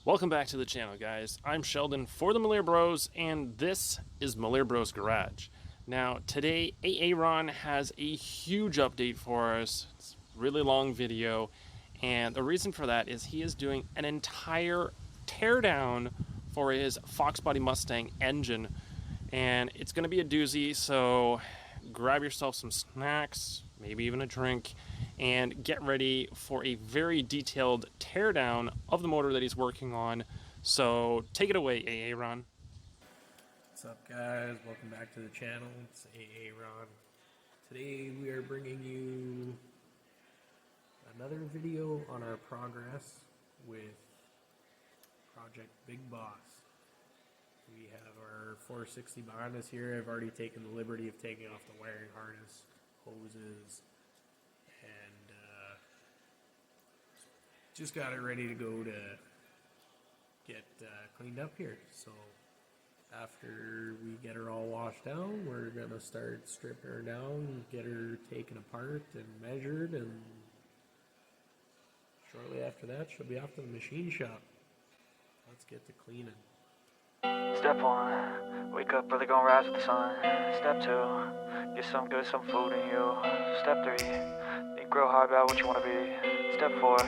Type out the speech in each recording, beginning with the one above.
Welcome back to the channel, guys. I'm Sheldon for the Malier Bros, and this is Malier Bros Garage. Now, today, Aaron has a huge update for us. It's a really long video, and the reason for that is he is doing an entire teardown for his Fox Body Mustang engine, and it's going to be a doozy, so grab yourself some snacks, maybe even a drink, and get ready for a very detailed teardown of the motor that he's working on. So take it away, Aaron. What's up, guys? Welcome back to the channel. It's Aaron. Today we are bringing you another video on our progress with Project Big Boss. We have our 460 behind us here. I've already taken the liberty of taking off the wiring harness, hoses, and just got it ready to go to get cleaned up here. So after we get her all washed down, we're gonna start stripping her down, get her taken apart and measured, and shortly after that she'll be off to the machine shop. Let's get to cleaning. Step 1, wake up early, gonna rise with the sun. Step 2, get some good, some food in you. Step 3, think real hard about what you wanna be. Step 4,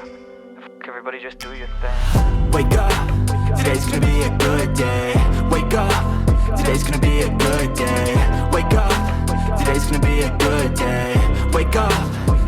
everybody just do your thing. Wake up, today's gonna be a good day. Wake up, today's gonna be a good day. Wake up, today's gonna be a good day. Wake up,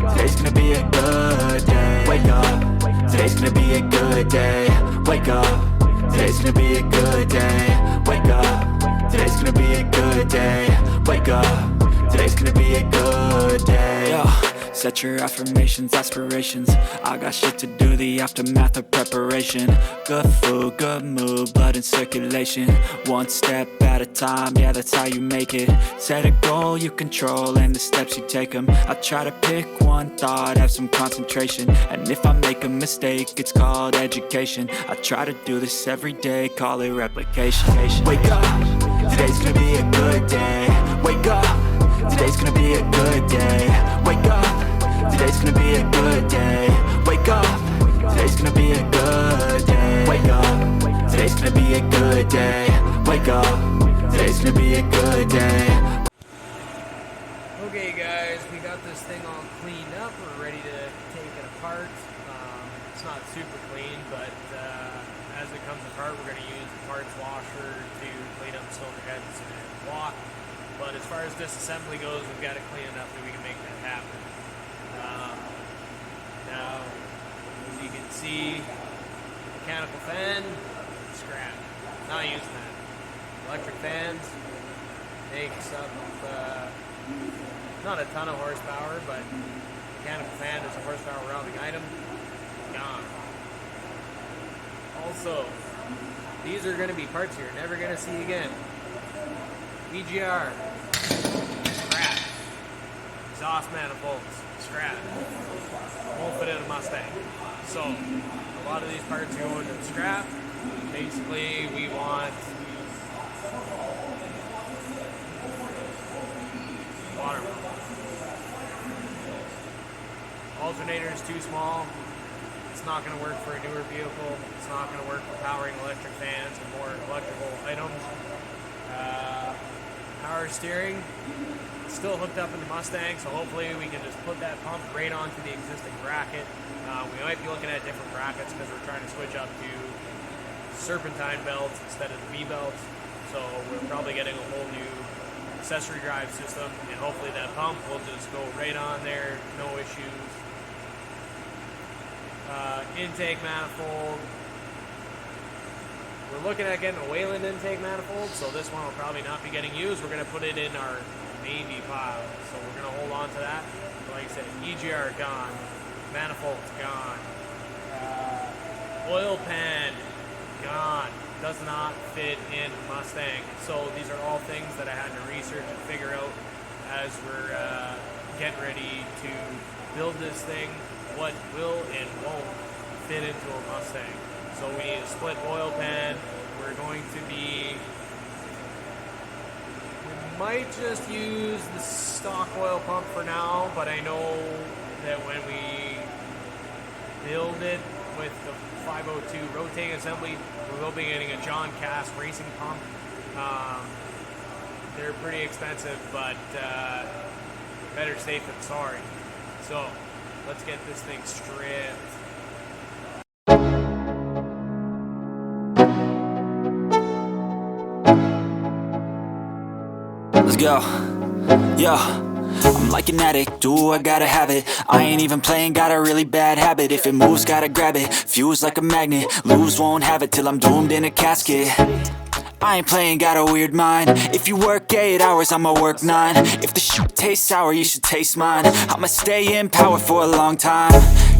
today's gonna be a good day. Wake up, today's gonna be a good day. Wake up, today's gonna be a good day. Wake up, today's gonna be a good day. Wake up, today's gonna be a good day. Yo. Set your affirmations, aspirations. I got shit to do, the aftermath of preparation. Good food, good mood, blood in circulation. One step at a time, yeah, that's how you make it. Set a goal you control and the steps you take them. I try to pick one thought, have some concentration. And if I make a mistake, it's called education. I try to do this every day, call it replication. Wake up, today's gonna be a good day. Wake up, today's gonna be a good day. Wake up, today's gonna be a good day. Wake up, today's gonna be a good day. Wake up, today's gonna be a good day. Wake up, today's gonna be a good day. Okay, guys, we got this thing all cleaned up. We're ready to take it apart. It's not super clean, but as it comes apart, we're going to use the parts washer to clean up the cylinder heads and block. But as far as disassembly goes, we've got to clean it up so we can make that happen. Now, as you can see, mechanical fan, scrap. Not using that. Electric fans makes up not a ton of horsepower, but mechanical fan is a horsepower rounding item. Gone. Also, these are going to be parts you're never going to see again. EGR, scrap. Exhaust manifolds, scrap. Won't fit in a Mustang. So, a lot of these parts are going to the scrap. Basically, we want water pump. Alternator is too small. It's not going to work for a newer vehicle. It's not going to work for powering electric fans and more electrical items. Power steering, it's still hooked up in the Mustang, so hopefully we can just put that pump right onto the existing bracket. We might be looking at different brackets because we're trying to switch up to serpentine belts instead of the V-belts. So we're probably getting a whole new accessory drive system, and hopefully that pump will just go right on there, no issues. Intake manifold. We're looking at getting a Wayland intake manifold, so this one will probably not be getting used. We're going to put it in our maybe pile, so we're going to hold on to that. But like I said, EGR gone, manifold's gone, oil pan gone, does not fit in Mustang. So these are all things that I had to research and figure out as we're getting ready to build this thing, what will and won't fit into a Mustang. So we need a split oil pan. We're going to be, we might just use the stock oil pump for now, but I know that when we build it, with the 502 rotating assembly. We will be getting a John Cass racing pump. They're pretty expensive, but better safe than sorry. So let's get this thing stripped. Let's go. Yo, I'm like an addict, do I gotta have it. I ain't even playing, got a really bad habit. If it moves, gotta grab it, fuse like a magnet. Lose, won't have it till I'm doomed in a casket. I ain't playing, got a weird mind. If you work 8 hours, I'ma work 9. If the shoot tastes sour, you should taste mine. I'ma stay in power for a long time.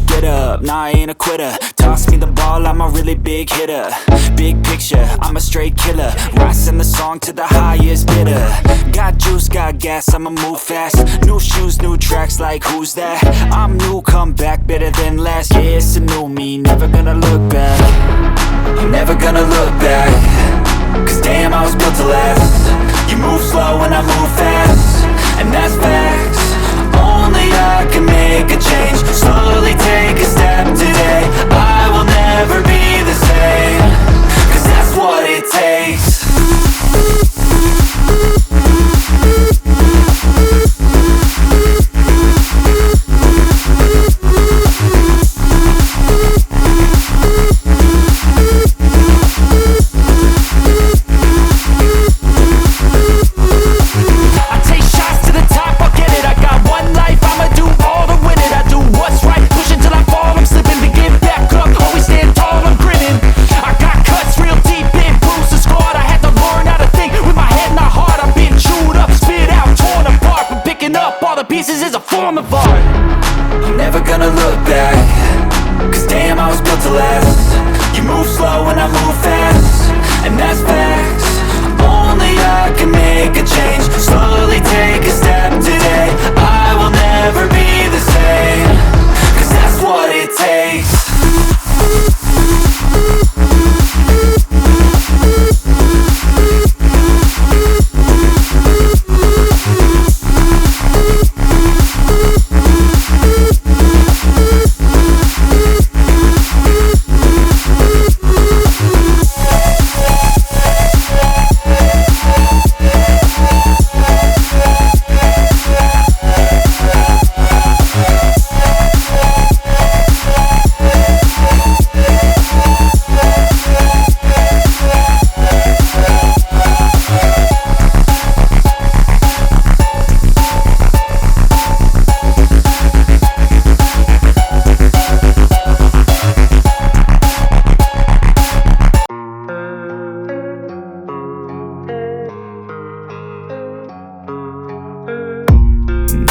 Get up, nah, I ain't a quitter. Toss me the ball, I'm a really big hitter. Big picture, I'm a straight killer. Rising the song to the highest bidder. Got juice, got gas, I'ma move fast. New shoes, new tracks, like who's that? I'm new, come back, better than last. Yeah, it's a new me, never gonna look back. I'm never gonna look back. Cause damn, I was built to last. You move slow and I move fast, and that's facts. Only I can make a change. Slowly take a step today. I will never be the same. Cause that's what it takes. Pieces is a form of art. I'm never gonna look back. Cause damn, I was built to last. You move slow and I move fast, and that's facts. Only I can make a change. Slowly take a step today. I will never be the same. Cause that's what it takes.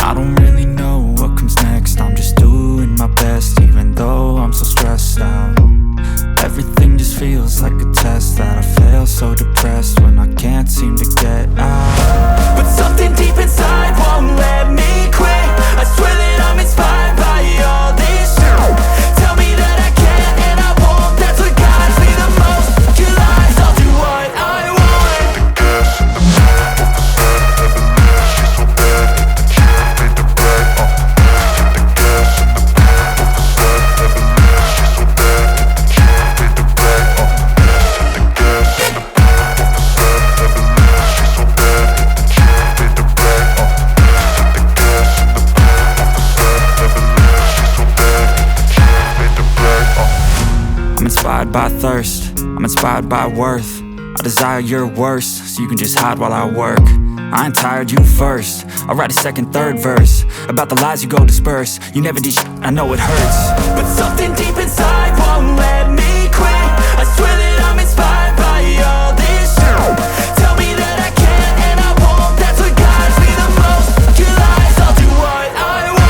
I don't really know what comes next. I'm just doing my best, even though I'm so stressed out. Everything just feels like a test that I fail, so depressed when I can't seem to get out. But something deep inside won't let me quit. I swear that I'm inspired by all this shit. Tell me that I can and I won't. That's what guides me the most. Your lies, I'll do what I want. I'm inspired by thirst, I'm inspired by worth. I desire your worst, so you can just hide while I work. I ain't tired, you first. I'll write a second, third verse about the lies you go disperse. You never did shit, I know it hurts. But something deep inside won't let me quit. I swear that I'm inspired by all this shit. Tell me that I can and I won't. That's what guides me the most. Your lies, I'll do what I want.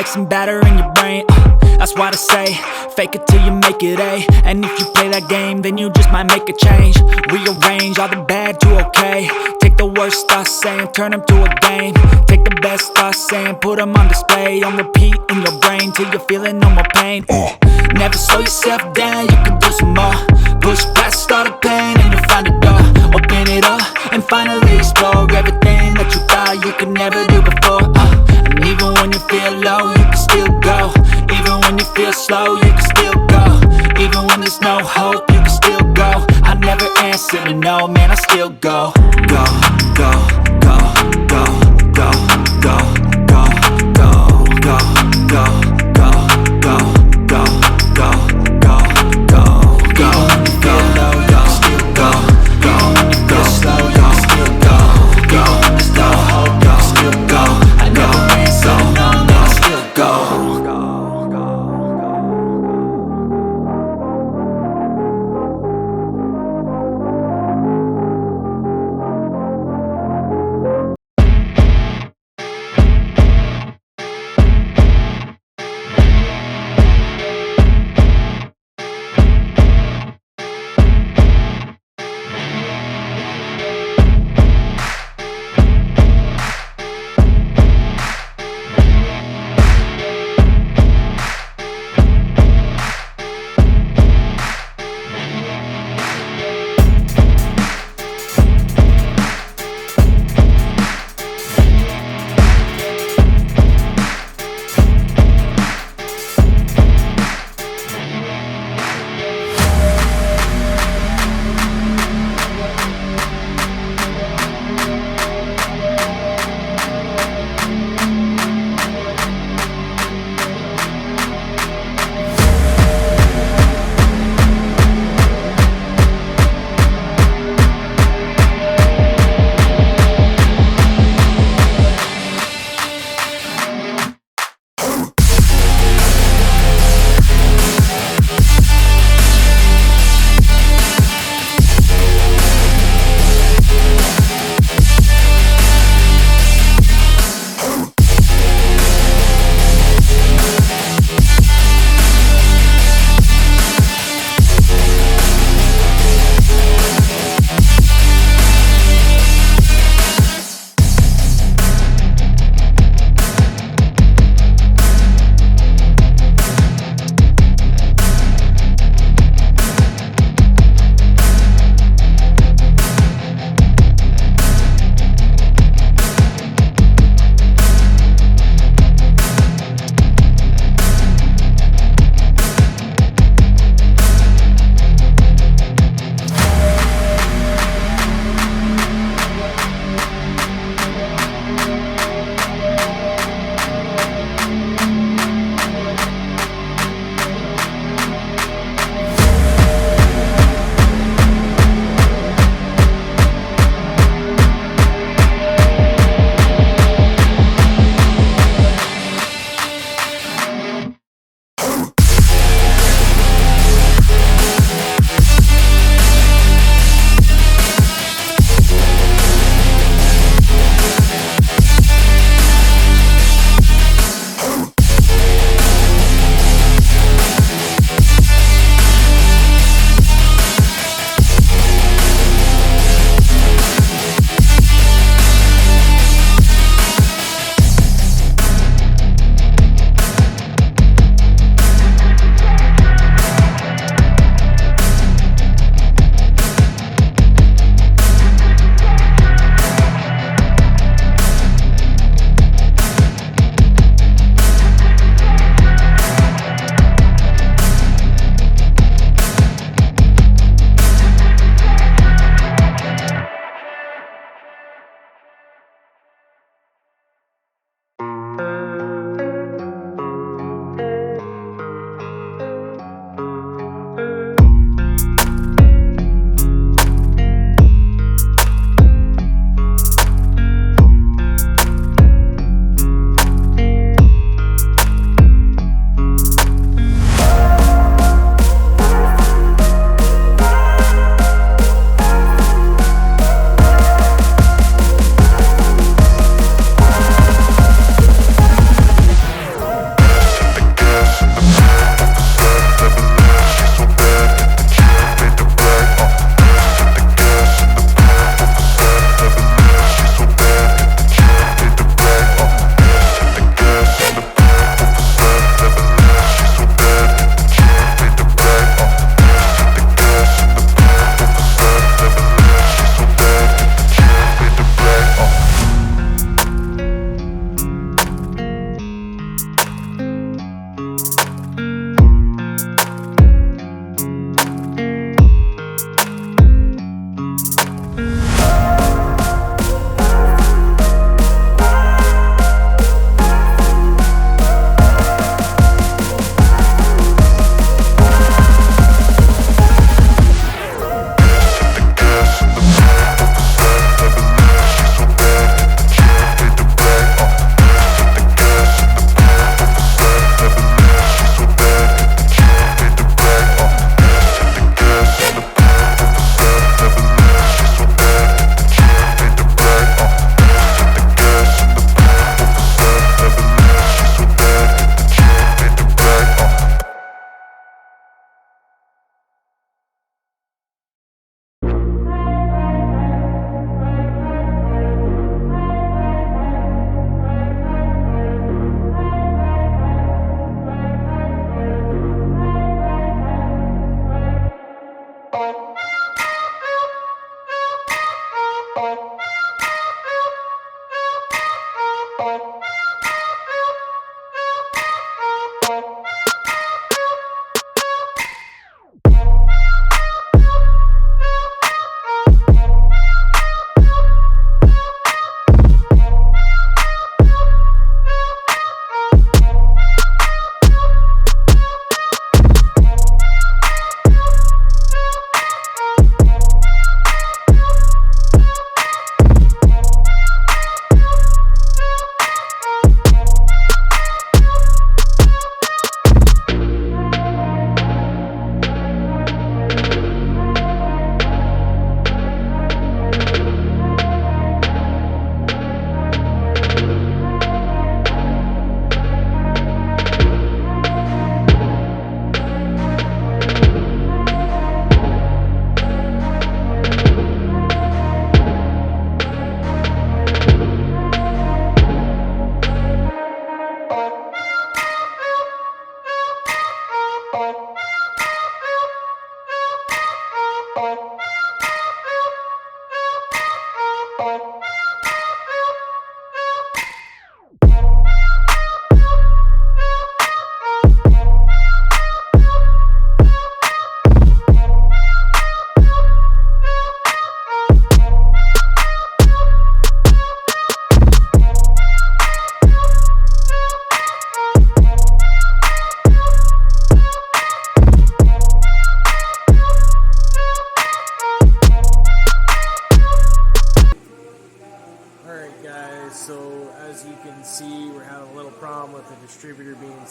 like some batter in your brain. That's why I say, fake it till you make it A. And if you play that game, then you just might make a change. Rearrange all the bad to okay. Take the worst thoughts saying, turn them to a game. Take the best thoughts saying, put them on display. On repeat in your brain till you're feeling no more pain. Never slow yourself down, you can do some more. Push past all the pain and you'll find a door. Open it up and finally explore everything that you thought you could never do before. And even when you feel low, you can still go. Even when you feel slow, you can still go. Even when there's no hope, you can still go. I never answer to no, man, I still go. Go, go, go, go, go, go, go, go, go, go, go, go, go, go, go, go, go. Feel low, you can still go. Go, go, slow, you can still go. Go, there's no hope, you can still go. I never answer to no, man, I still go.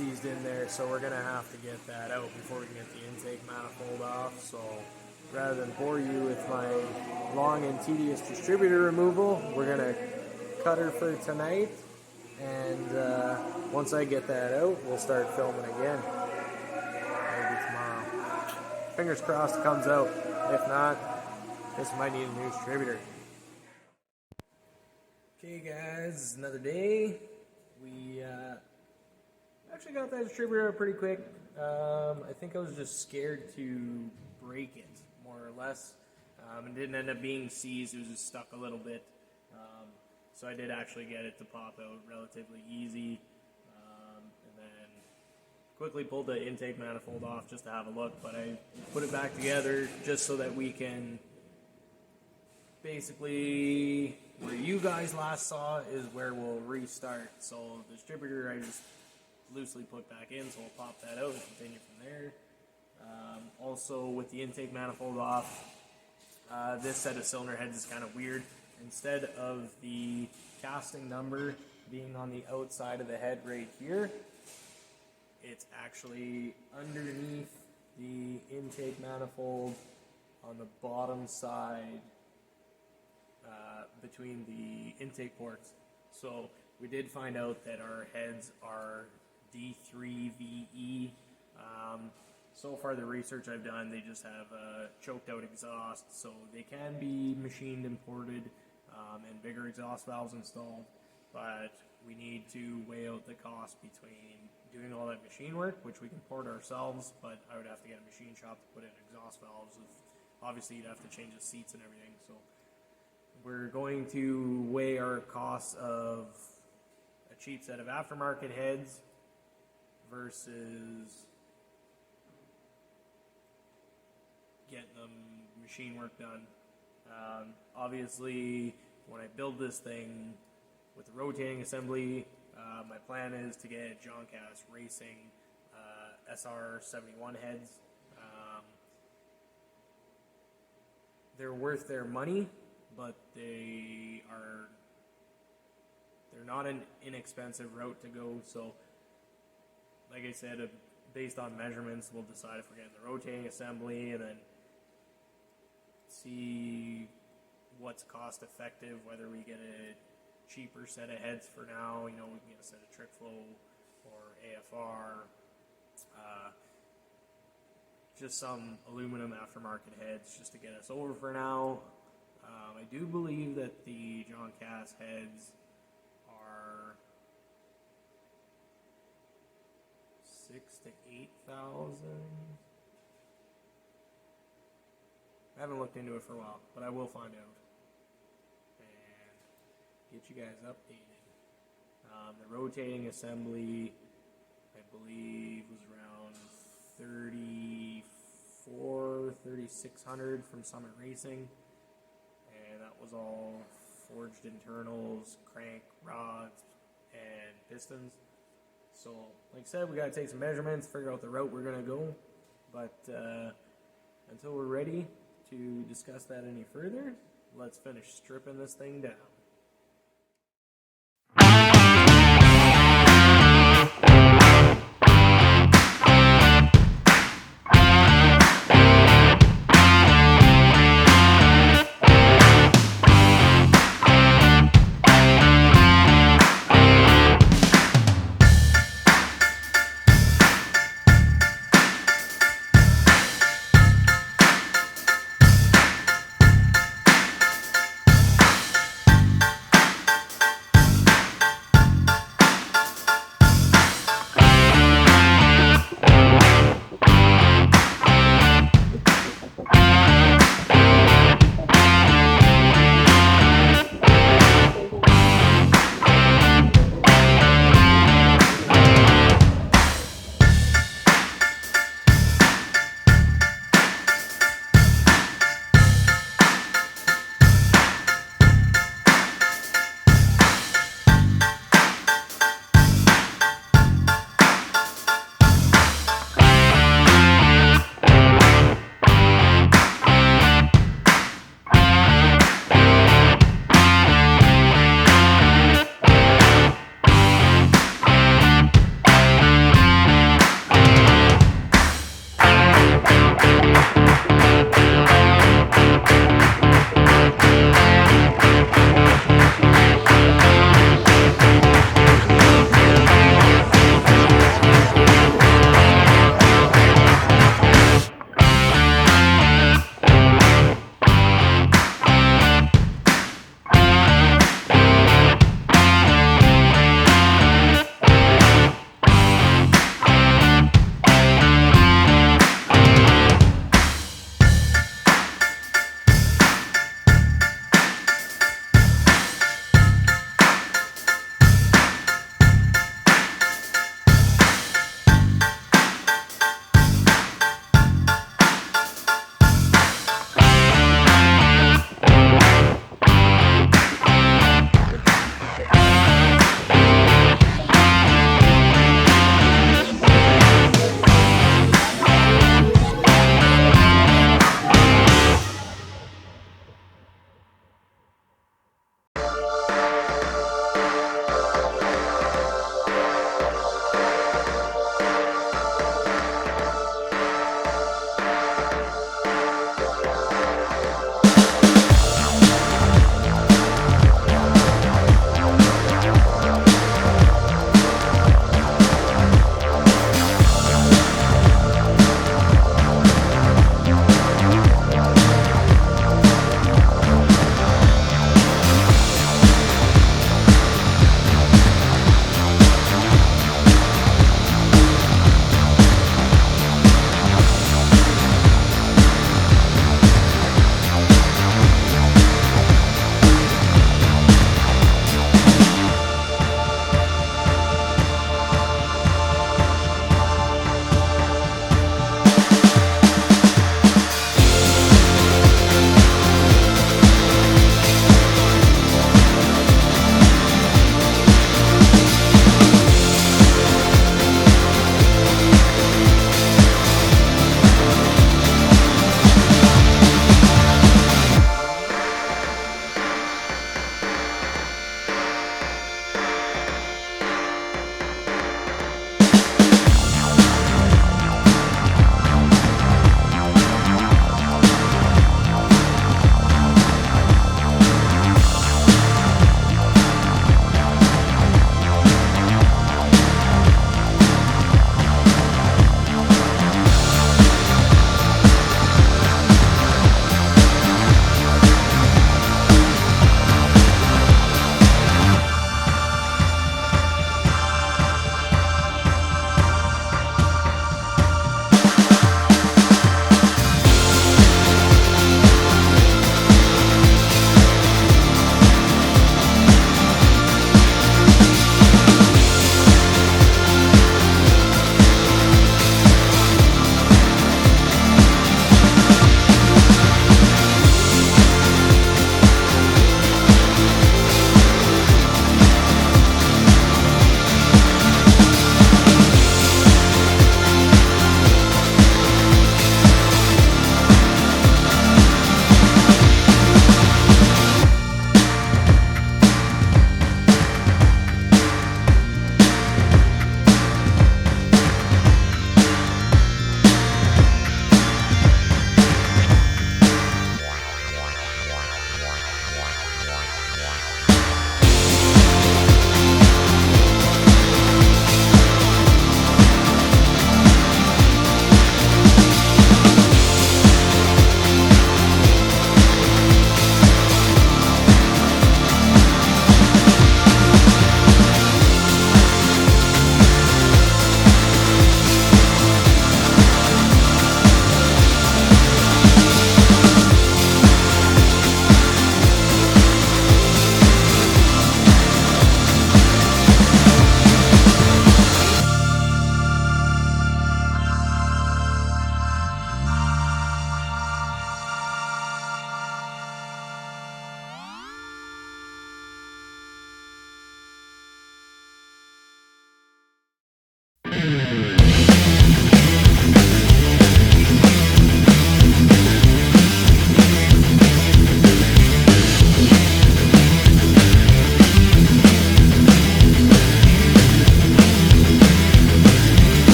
seized in there, so we're gonna have to get that out before we can get the intake manifold off. So rather than bore you with my long and tedious distributor removal, we're gonna cut her for tonight, and once I get that out, we'll start filming again. Maybe tomorrow. Fingers crossed it comes out. If not, this might need a new distributor. Okay guys, another day. We actually got that distributor out pretty quick. I think I was just scared to break it, more or less. It didn't end up being seized, it was just stuck a little bit. So I did actually get it to pop out relatively easy. And then quickly pulled the intake manifold off just to have a look, but I put it back together just so that we can basically, where you guys last saw is where we'll restart. So the distributor I just loosely put back in, so we'll pop that out and continue from there. Also with the intake manifold off, this set of cylinder heads is kind of weird. Instead of the casting number being on the outside of the head right here, it's actually underneath the intake manifold on the bottom side between the intake ports. So we did find out that our heads are D3VE. So far the research I've done, they just have choked out exhaust, so they can be machined, imported, and bigger exhaust valves installed, but we need to weigh out the cost between doing all that machine work, which we can port ourselves, but I would have to get a machine shop to put in exhaust valves. Obviously you'd have to change the seats and everything, so we're going to weigh our costs of a cheap set of aftermarket heads versus getting them machine work done. Obviously, when I build this thing with the rotating assembly, my plan is to get John Cass Racing SR71 heads. They're worth their money, but they're not an inexpensive route to go. So, like I said, based on measurements, we'll decide if we're getting the rotating assembly, and then see what's cost effective, whether we get a cheaper set of heads for now, we can get a set of trick flow or AFR, just some aluminum aftermarket heads just to get us over for now. I do believe that the John Cass heads are 6,000 to 8,000. I haven't looked into it for a while, but I will find out and get you guys updated. The rotating assembly, I believe, was around 3,600 from Summit Racing, and that was all forged internals, crank, rods, and pistons. So, like I said, we got to take some measurements, figure out the route we're going to go, but until we're ready to discuss that any further, let's finish stripping this thing down.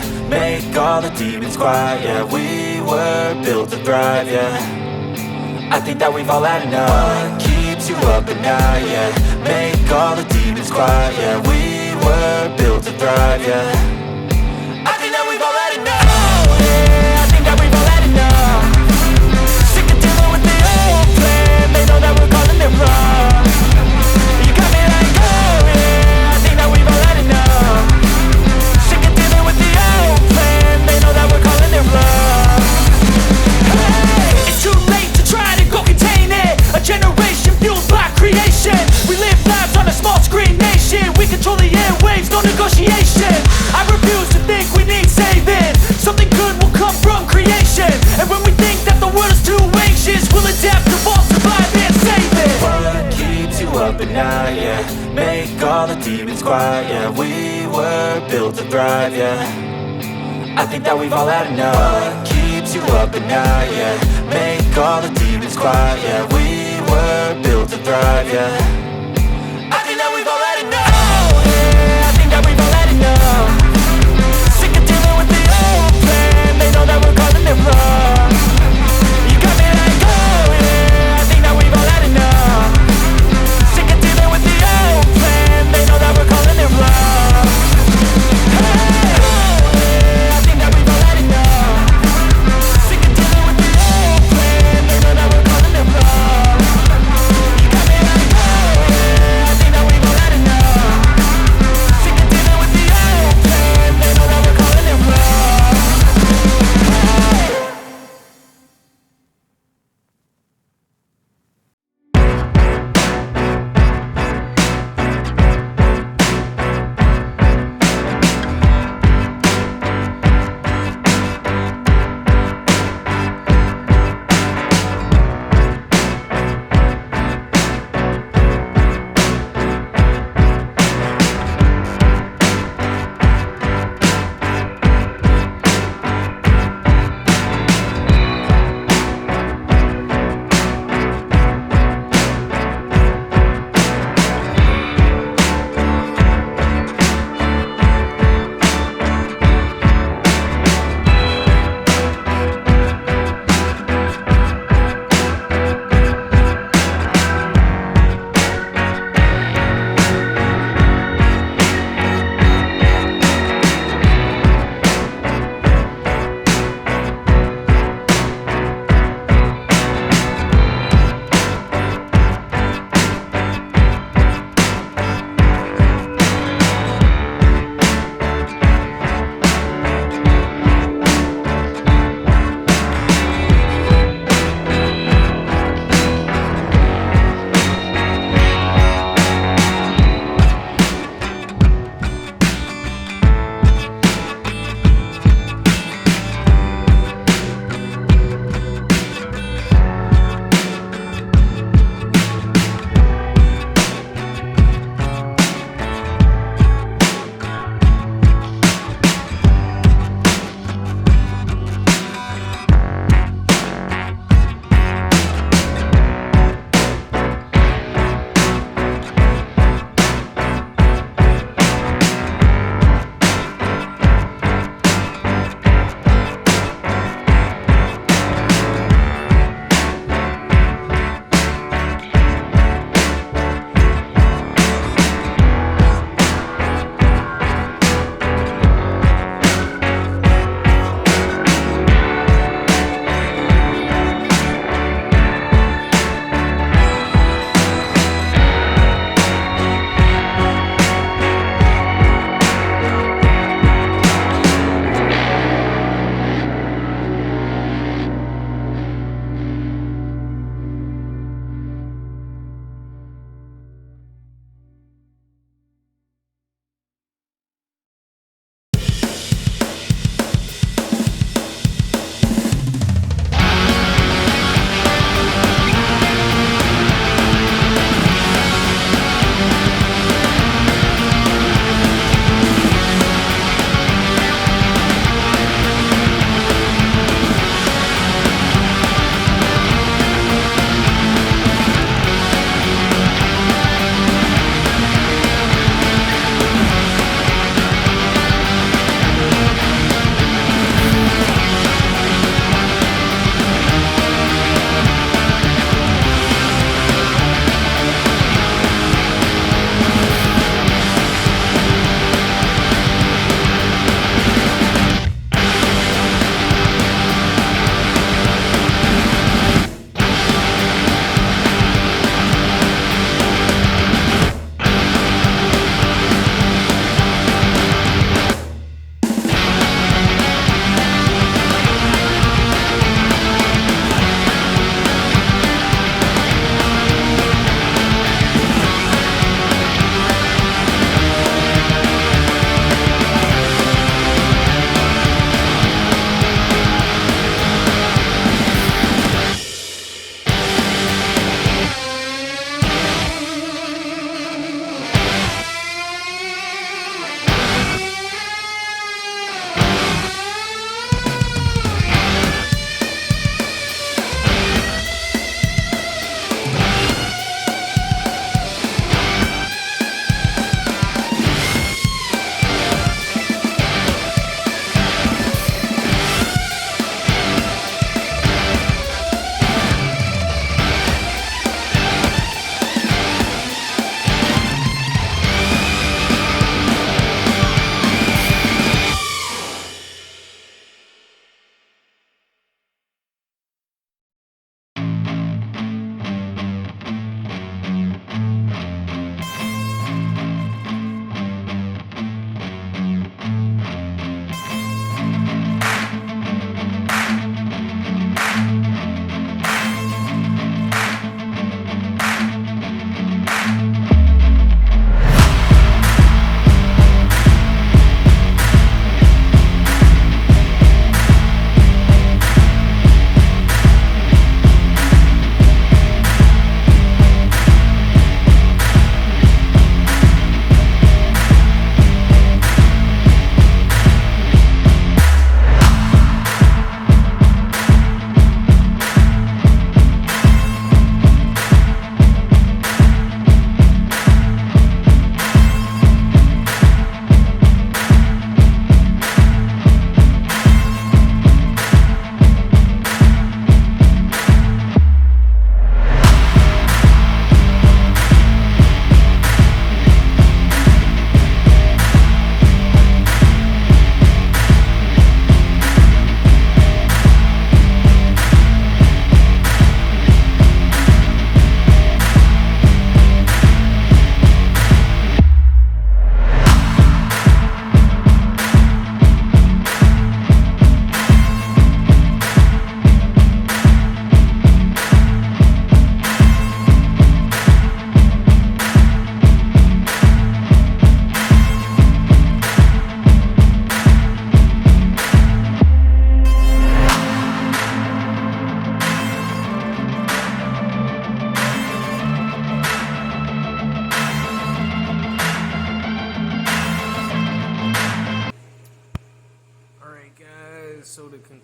yeah. Make all the demons quiet, yeah. We were built to thrive, yeah. I think that we've all had enough. What keeps you up at night, yeah. Make all the demons quiet, yeah. We were built to thrive, yeah. I think that we've all had enough, yeah. I think that we've all had enough. Sick of dealing with the old plan. They know that we're calling it wrong. You got me like, oh yeah. I think that we've all had enough. Sick of dealing with the old plan. They know that we're calling it wrong. Hey, it's too late to try to go contain it. A generation fueled by creation. We live lives on a small screen nation. We control the airwaves, no negotiation. I refuse to think we need saving. Something good will come from creation. And when we think that the world is too anxious, we'll adapt, evolve, survive, and save it. What keeps you up at night, yeah. Make all the demons quiet, yeah. We were built to thrive, yeah. I think that we've all had enough. What keeps you up at night, yeah. Make all the demons quiet, yeah. We were built to thrive, yeah. I think that we've all had enough, yeah. I think that we've all had enough. Sick of dealing with the old plan. They know that we're calling it wrong. You got me like, oh yeah. I think that we've all had enough. Sick of dealing with the old plan. They know that we're calling it wrong. Hey, oh yeah. I think that we've all had enough. Sick of dealing with the old plan. They know that we're calling it wrong. You got me like, oh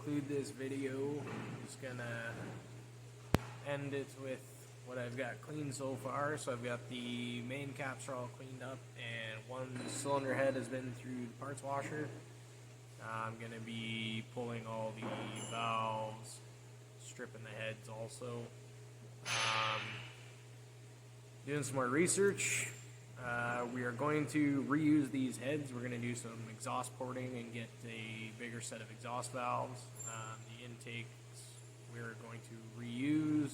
conclude this video, I'm just gonna end it with what I've got clean so far. So I've got the main caps are all cleaned up, and one cylinder head has been through the parts washer. I'm gonna be pulling all the valves, stripping the heads also. Doing some more research. We are going to reuse these heads. We're going to do some exhaust porting and get a bigger set of exhaust valves. The intakes we're going to reuse.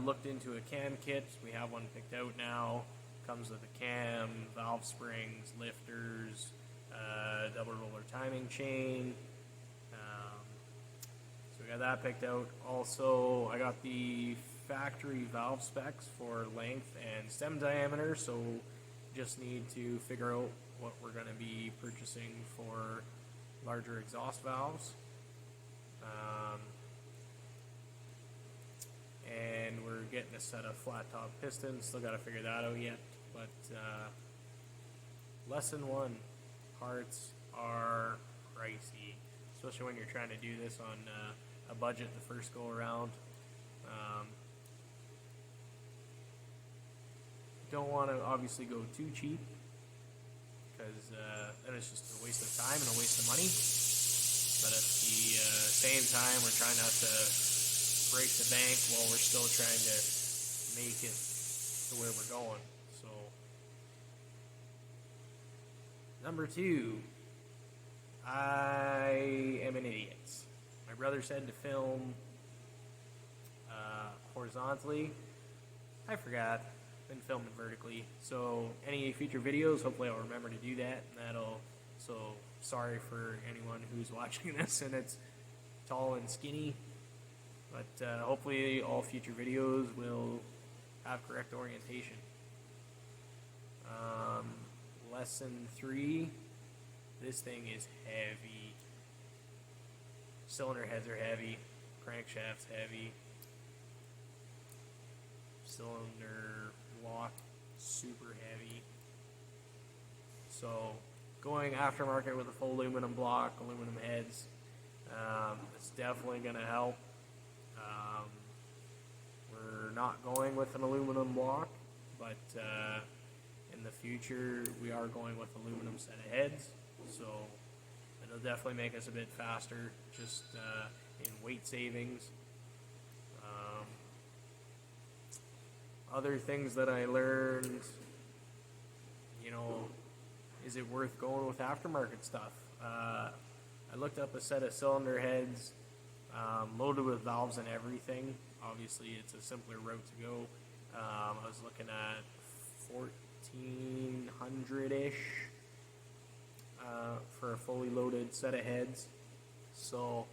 Looked into a cam kit. We have one picked out now. Comes with a cam, valve springs, lifters, double roller timing chain. So we got that picked out. Also, I got the factory valve specs for length and stem diameter, so just need to figure out what we're going to be purchasing for larger exhaust valves. And we're getting a set of flat top pistons. Still got to figure that out yet, but lesson 1, parts are pricey, especially when you're trying to do this on a budget the first go around. Don't want to obviously go too cheap, because then it's just a waste of time and a waste of money. But at the same time, we're trying not to break the bank while we're still trying to make it to where we're going. So, number 2, I am an idiot. My brother said to film horizontally. I forgot. Been filming vertically. So any future videos, hopefully I'll remember to do that. And so sorry for anyone who's watching this and it's tall and skinny. But hopefully all future videos will have correct orientation. Lesson 3. This thing is heavy. Cylinder heads are heavy. Crankshaft's heavy. Cylinder block super heavy. So going aftermarket with a full aluminum block, aluminum heads, it's definitely going to help. We're not going with an aluminum block, but in the future we are going with aluminum set of heads, so it'll definitely make us a bit faster, just in weight savings. Other things that I learned, is it worth going with aftermarket stuff? I looked up a set of cylinder heads, loaded with valves and everything. Obviously, it's a simpler route to go. I was looking at 1,400-ish for a fully loaded set of heads. So,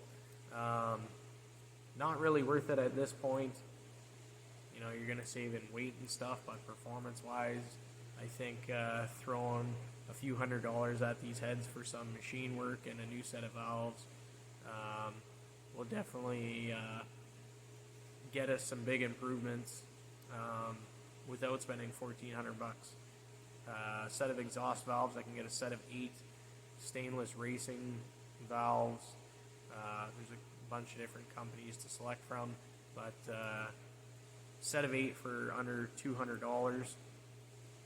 not really worth it at this point. You're going to save in weight and stuff, but performance-wise, I think throwing a few $100s at these heads for some machine work and a new set of valves will definitely get us some big improvements without spending $1,400. A set of exhaust valves, I can get a set of 8 stainless racing valves. There's a bunch of different companies to select from, but set of 8 for under $200.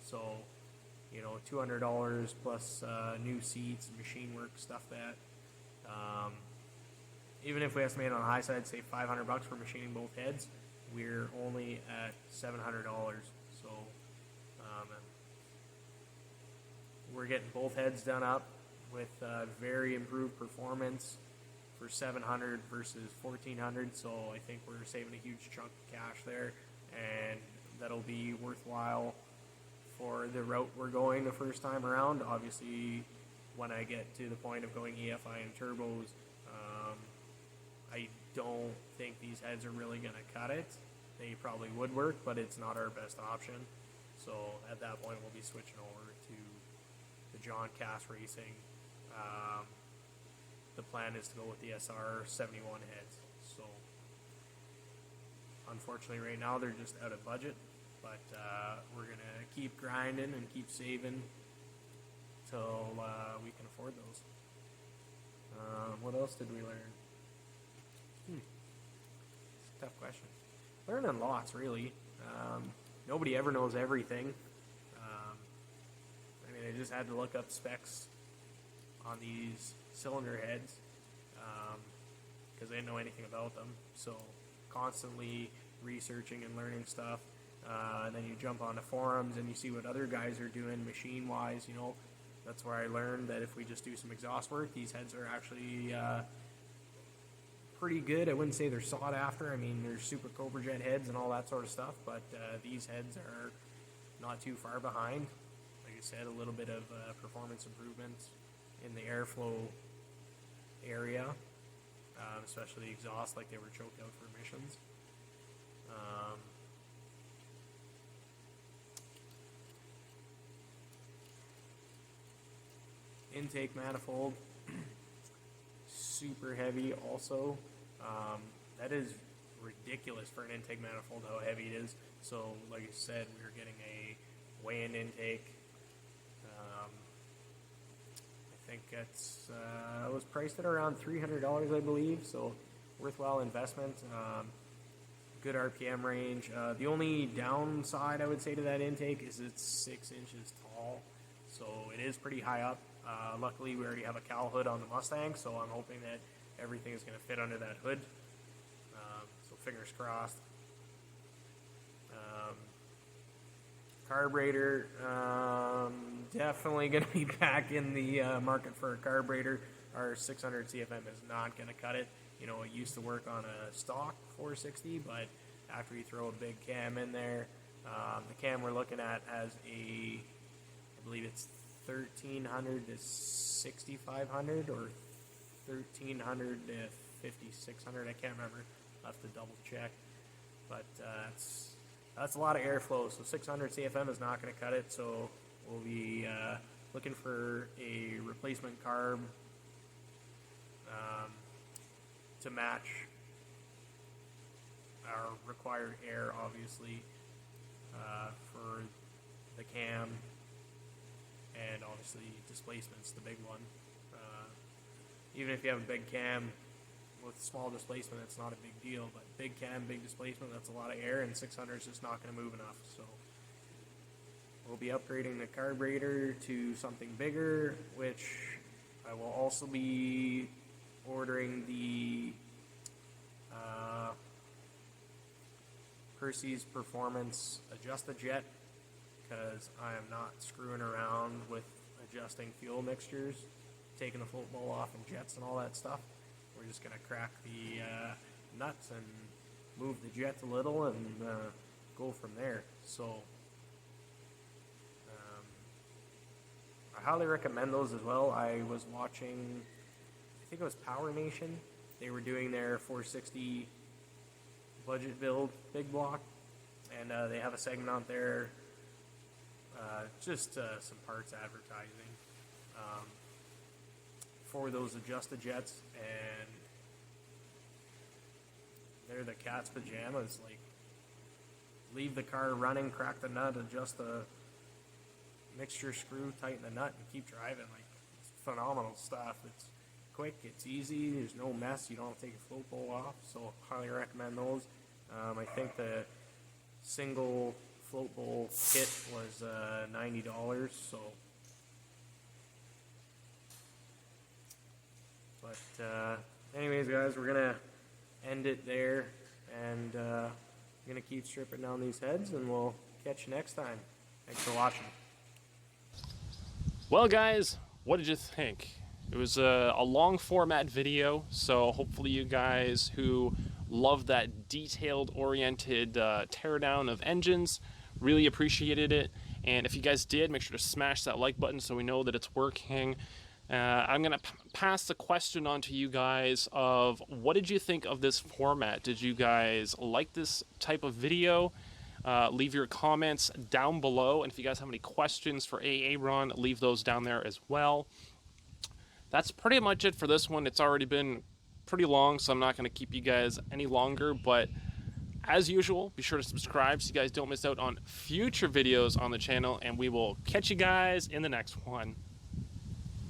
So, $200 plus new seats, machine work, stuff that. Even if we estimate on the high side, say $500 for machining both heads, we're only at $700. So, we're getting both heads done up with very improved performance for $700 versus $1,400. So I think we're saving a huge chunk of cash there, and that'll be worthwhile for the route we're going the first time around. Obviously, when I get to the point of going EFI and turbos, I don't think these heads are really going to cut it. They probably would work, but it's not our best option. So at that point, we'll be switching over to the John Cass Racing. The plan is to go with the SR71 heads. So unfortunately, right now they're just out of budget, but we're going to keep grinding and keep saving till we can afford those. What else did we learn? Tough question. Learning lots, really. Nobody ever knows everything. I mean, I just had to look up specs on these cylinder heads because I didn't know anything about them. So constantly researching and learning stuff. And then you jump onto forums and you see what other guys are doing machine-wise, you know. That's where I learned that if we just do some exhaust work, these heads are actually pretty good. I wouldn't say they're sought after. I mean, there's Super Cobra Jet heads and all that sort of stuff, but these heads are not too far behind. Like I said, a little bit of performance improvements in the airflow area, especially the exhaust, like they were choked out for emissions. Intake manifold, super heavy also. That is ridiculous for an intake manifold how heavy it is. So like I said, we were getting a weigh-in intake. I think it's was priced at around $300, I believe, so worthwhile investment. Good RPM range. The only downside I would say to that intake is it's 6 inches tall, so it is pretty high up. Luckily, we already have a cowl hood on the Mustang, so I'm hoping that everything is going to fit under that hood. So fingers crossed. Carburetor, definitely going to be back in the market for a carburetor. Our 600 CFM is not going to cut it. You know, it used to work on a stock 460, but after you throw a big cam in there, the cam we're looking at has I believe it's 1300 to 6500 or 1300 to 5600. I can't remember. I'll have to double check. But that's a lot of airflow. So 600 CFM is not going to cut it. So we'll be looking for a replacement carb to match our required air, obviously, for the cam. And obviously displacement's the big one. Even if you have a big cam with small displacement, it's not a big deal, but big cam, big displacement, that's a lot of air, and 600 is just not going to move enough. So we'll be upgrading the carburetor to something bigger, which I will also be ordering the Percy's Performance Adjust-A-Jet, because I am not screwing around with adjusting fuel mixtures, taking the float bowl off and jets and all that stuff. We're just going to crack the nuts and move the jets a little and go from there. So I highly recommend those as well. I was watching, I think it was Power Nation. They were doing their 460 budget build big block, and they have a segment out there, just some parts advertising for those Adjust-A-Jets, and they're the cat's pajamas. Like, leave the car running, crack the nut, adjust the mixture screw, tighten the nut, and keep driving. Like, it's phenomenal stuff. It's quick, it's easy, there's no mess, you don't have to take a float bowl off, so highly recommend those. I think the single float bowl kit was $90, so. But anyways, guys, we're gonna end it there, and gonna keep stripping down these heads, and we'll catch you next time. Thanks for watching. Well, guys, what did you think? It was a long format video, so hopefully you guys who love that detailed oriented teardown of engines really appreciated it. And if you guys did, make sure to smash that like button so we know that it's working. I'm going to pass the question on to you guys of what did you think of this format? Did you guys like this type of video? Leave your comments down below, and if you guys have any questions for Aaron, leave those down there as well. That's pretty much it for this one. It's already been pretty long, so I'm not going to keep you guys any longer, but as usual, be sure to subscribe so you guys don't miss out on future videos on the channel, and we will catch you guys in the next one.